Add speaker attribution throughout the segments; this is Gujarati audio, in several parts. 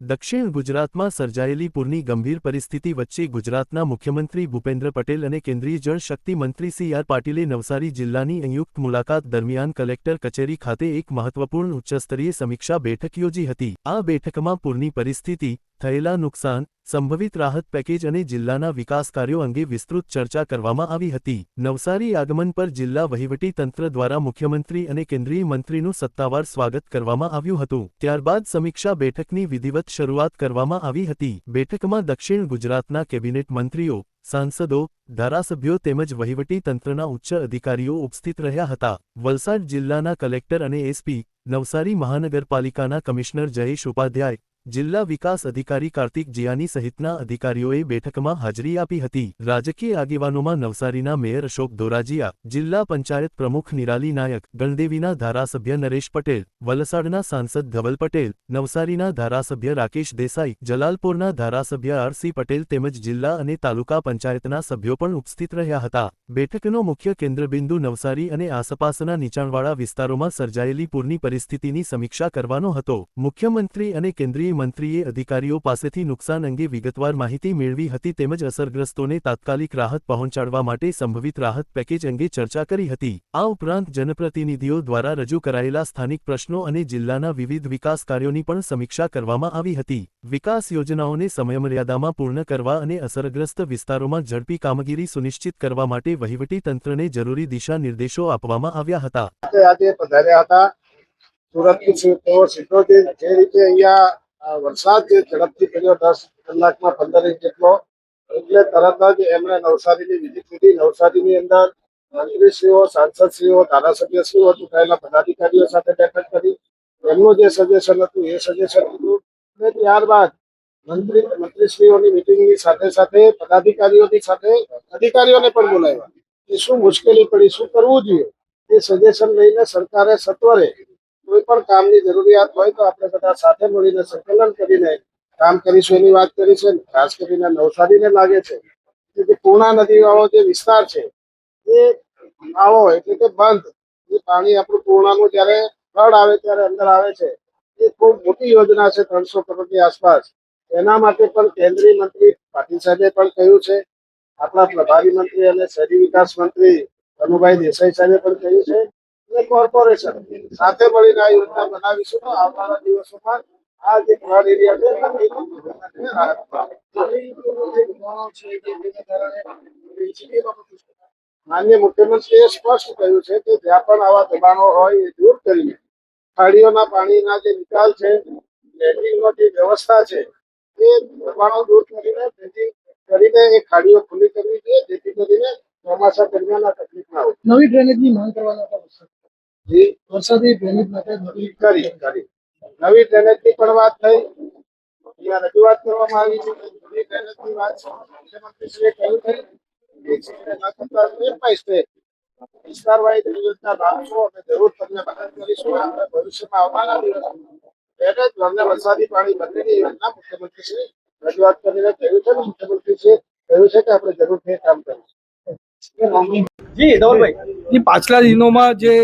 Speaker 1: દક્ષિણ ગુજરાતમાં સર્જાયેલી પૂરની ગંભીર પરિસ્થિતિ વચ્ચે ગુજરાતના મુખ્યમંત્રી ભૂપેન્દ્ર પટેલ અને કેન્દ્રીય જળ શક્તિ મંત્રી સી.આર. પાટીલે નવસારી જિલ્લાની સંયુક્ત મુલાકાત દરમિયાન કલેક્ટર કચેરી ખાતે એક મહત્વપૂર્ણ ઉચ્ચસ્તરીય સમીક્ષા બેઠક યોજી હતી. આ બેઠકમાં પૂરની પરિસ્થિતિ, થયેલા નુકસાન, સંભવિત રાહત પેકેજ અને જિલ્લાના વિકાસ કાર્યો અંગે વિસ્તૃત ચર્ચા કરવામાં આવી હતી. નવસારી આગમન પર જિલ્લા વહીવટી તંત્ર દ્વારા મુખ્યમંત્રી અને કેન્દ્રીય મંત્રીનું સત્તાવાર સ્વાગત કરવામાં આવ્યું હતું. ત્યારબાદ સમીક્ષા બેઠકની વિધિવત શરૂઆત કરવામાં આવી હતી. બેઠકમાં દક્ષિણ ગુજરાતના કેબિનેટ મંત્રીઓ, સાંસદો, ધારાસભ્યો તેમજ વહીવટી તંત્રના ઉચ્ચ અધિકારીઓ ઉપસ્થિત રહ્યા હતા. વલસાડ જિલ્લાના કલેક્ટર અને એસપી, નવસારી મહાનગરપાલિકાના કમિશનર જયેશ ઉપાધ્યાય, જિલ્લા વિકાસ અધિકારી કાર્તિક જિયાની સહિતના અધિકારીઓએ બેઠકમાં હાજરી આપી હતી. રાજકીય આગેવાનોમાં નવસારીના મેયર અશોક ધોરાજીયા, જિલ્લા પંચાયત પ્રમુખ નિરાલી નાયક, ગણદેવીના ધારાસભ્ય નરેશ પટેલ, વલસાડના સાંસદ ધવલ પટેલ, નવસારીના ધારાસભ્ય રાકેશ દેસાઈ, જલાલપોરના ધારાસભ્ય આર.સી. પટેલ તેમજ જિલ્લા અને તાલુકા પંચાયતના સભ્યો પણ ઉપસ્થિત રહ્યા હતા. બેઠકનો મુખ્ય કેન્દ્રબિંદુ નવસારી અને આસપાસના નીચાણવાળા વિસ્તારોમાં સર્જાયેલી પૂરની પરિસ્થિતિની સમીક્ષા કરવાનો હતો. મુખ્યમંત્રી અને કેન્દ્રીય મંત્રીએ અધિકારીઓ પાસેથી નુકસાન અંગે વિગતવાર માહિતી મેળવી હતી તેમજ અસરગ્રસ્તોને તાત્કાલિક રાહત પહોંચાડવા માટે સંભવિત રાહત પેકેજ અંગે ચર્ચા કરી હતી. આ ઉપરાંત જનપ્રતિનિધિઓ દ્વારા રજૂ કરાયેલા સ્થાનિક પ્રશ્નો અને જિલ્લાના વિવિધ વિકાસ કાર્યોની પણ સમીક્ષા કરવામાં આવી હતી. વિકાસ યોજનાઓને સમયમર્યાદામાં પૂર્ણ કરવા અને અસરગ્રસ્ત વિસ્તારોમાં ઝડપી કામગીરી સુનિશ્ચિત કરવા માટે વહીવટી તંત્રને જરૂરી દિશા નિર્દેશો આપવામાં આવ્યા હતા.
Speaker 2: આજે પધાર્યા હતા. સુરતથી સિત્તોતેર જે રીતે અહીંયા વરસાદ જે ઝડપથી પડ્યો 10 કલાકમાં 15 ઇંચ જેટલો, એટલે તરત જ એમણે નવસારીની વિઝિટ લીધી. નવસારીની અંદર મંત્રીશ્રીઓ, સાંસદશ્રીઓ, ધારાસભ્યશ્રીઓ, ચૂંટાયેલા પદાધિકારીઓ સાથે બેઠક કરી. એમનું જે સજેશન હતું એ સજેશન લીધું અને ત્યારબાદ મંત્રીશ્રીઓની મિટિંગની સાથે સાથે પદાધિકારીઓની સાથે અધિકારીઓને પણ બોલાવ્યા કે શું મુશ્કેલી પડી, શું કરવું જોઈએ, એ સજેશન લઈને સરકારે સત્વરે કોઈ પણ કામની જરૂરિયાત હોય તો આપણે બધા સાથે મળીને સંકલન કરીને કામ કરીશું એની વાત કરી છે. ખાસ કરીને નવસારીને લાગે છે કે જે પૂર્ણા નદી વાળો જે વિસ્તાર છે એ આવો એટલે કે બંધ, એ પાણી આપણું પૂર્ણાનું જયારે ફ્લડ આવે ત્યારે અંદર આવે છે, એ ખૂબ મોટી યોજના છે 300 કરોડની આસપાસ. એના માટે પણ કેન્દ્રીય મંત્રી પાટીલ સાહેબે પણ કહ્યું છે, આપણા પ્રભારી મંત્રી અને શહેરી વિકાસ મંત્રી કનુભાઈ દેસાઈ સાહેબે પણ કહ્યું છે અને કોર્પોરેશન સાથે મળીને આ યોજના બનાવીશું તો આવનારા દિવસોમાં આ જે ફ્લડ એરિયા છે માનનીય મુખ્યમંત્રીએ સ્પષ્ટ કહ્યું છે કે જ્યાં પણ આવા દબાણો હોય એ દૂર કરીને ખાડીઓના પાણીના જે નિકાલ છે, લેન્ડિંગનો જે વ્યવસ્થા છે એ દબાણો દૂર કરીને એ ખાડીઓ ખુલ્લી કરવી જોઈએ જેથી કરીને ચોમાસા દરમિયાન આ તકલીફ ના હોય.
Speaker 3: નવી ડ્રેનેજની માંગ કરવાનો વરસાદી ડ્રેનેજ માટે
Speaker 2: નવી ડ્રેનેજની પણ વાત થઈ, અહીંયા રજૂઆત કરવામાં આવી છે. નવી ડ્રેનેજની વાત મુખ્યમંત્રીશ્રીએ કહ્યું છે વિસ્તારવાઇઝ યોજના લાવશો અને જરૂર તમને મદદ કરીશું. આપણે ભવિષ્યમાં આવવાના દિવસોમાં ડ્રેનેજ અને વરસાદી પાણી બંનેની યોજના મુખ્યમંત્રીશ્રી રજૂઆત કરીને કહ્યું છે. મુખ્યમંત્રીશ્રીએ કહ્યું છે કે આપણે જરૂરથી કામ કરીશું.
Speaker 3: જી ધવલભાઈ, પાછલા દિનોમાં જે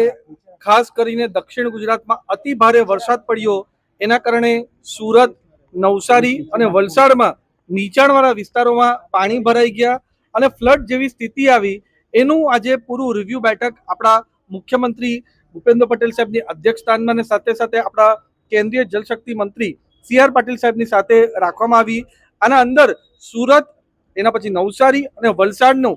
Speaker 3: ખાસ કરીને દક્ષિણ ગુજરાતમાં અતિ ભારે વરસાદ પડ્યો એના કારણે સુરત, નવસારી અને વલસાડમાં નીચાણવાળા વિસ્તારોમાં પાણી ભરાઈ ગયા અને ફ્લડ જેવી સ્થિતિ આવી. એનું આજે પૂરું રિવ્યુ બેઠક આપણા મુખ્યમંત્રી ભૂપેન્દ્ર પટેલ સાહેબની અધ્યક્ષસ્થાનમાં અને સાથે સાથે આપણા કેન્દ્રીય જલશક્તિ મંત્રી સી.આર. પાટીલ સાહેબની સાથે રાખવામાં આવી. આના અંદર સુરત, એના પછી નવસારી અને વલસાડનું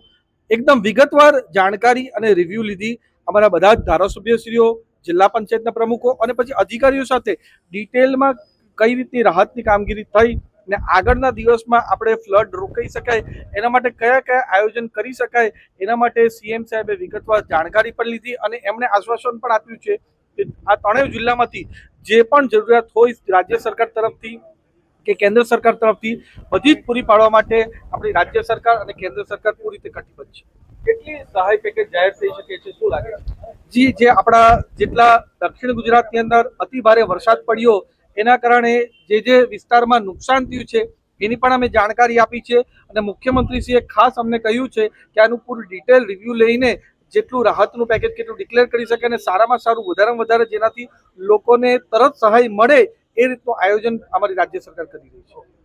Speaker 3: એકદમ વિગતવાર જાણકારી અને રિવ્યુ લીધી. અમારા બધા જ ધારાસભ્યશ્રીઓ, જિલ્લા પંચાયતના પ્રમુખો અને પછી અધિકારીઓ સાથે ડિટેલમાં કઈ રીતની રાહતની કામગીરી થઈ ને આગળના દિવસમાં આપણે ફ્લડ રોકાઈ શકાય એના માટે કયા કયા આયોજન કરી શકાય એના માટે સીએમ સાહેબે વિગતવાર જાણકારી પણ લીધી અને એમણે આશ્વાસન પણ આપ્યું છે કે આ ત્રણેય જિલ્લામાંથી જે પણ જરૂરિયાત હોય રાજ્ય સરકાર તરફથી કે કેન્દ્ર સરકાર તરફથી બધી જ પૂરી પાડવા માટે આપણી રાજ્ય સરકાર અને કેન્દ્ર સરકાર પૂરી રીતે કટિબદ્ધ છે. કેટલી સહાય પેકેજ જાહેર થઈ શકે છે, શું લાગે છે? જી, જે આપણા જેટલા દક્ષિણ ગુજરાતની અંદર અતિ ભારે વરસાદ પડ્યો એના કારણે જે વિસ્તારમાં નુકસાન થયું છે એની પણ અમે જાણકારી આપી છે અને મુખ્યમંત્રીશ્રીએ ખાસ અમને કહ્યું છે કે આનું પૂરું ડિટેલ રિવ્યુ લઈને જેટલું રાહતનું પેકેજ કેટલું ડિક્લેર કરી શકે અને સારામાં સારું વધારેમાં વધારે જેનાથી લોકોને તરત સહાય મળે એ રીતનું આયોજન અમારી રાજ્ય સરકાર કરી રહી છે.